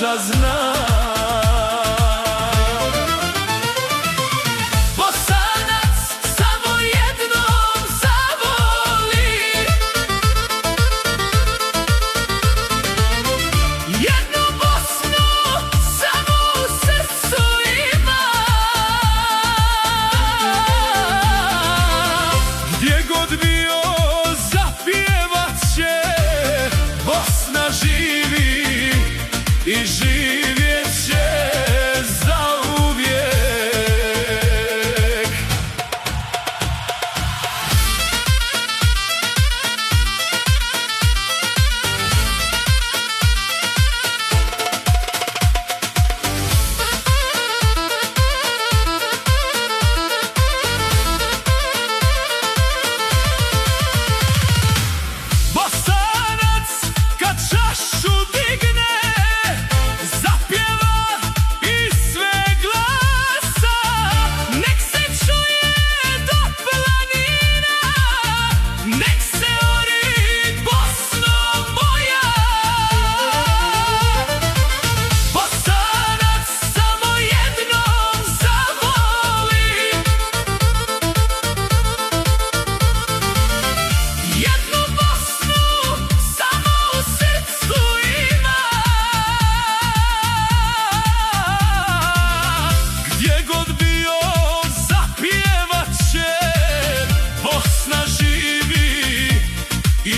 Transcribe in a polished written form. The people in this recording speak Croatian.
duša zna. Bosanac samo jednom zavoli, jednu Bosnu samo u srcu ima. Gdje god bio zapjevat će, Bosna živi i živjet će zauvijek. Bosanac kad čašu digne, zapjeva iz sve glasa, nek se čuje do planina, nek se ori Bosno moja. Bosanac samo jednom zavoli, jednu Bosnu samo u srcu ima. Gdje god bio zapjevat će, Bosna živi i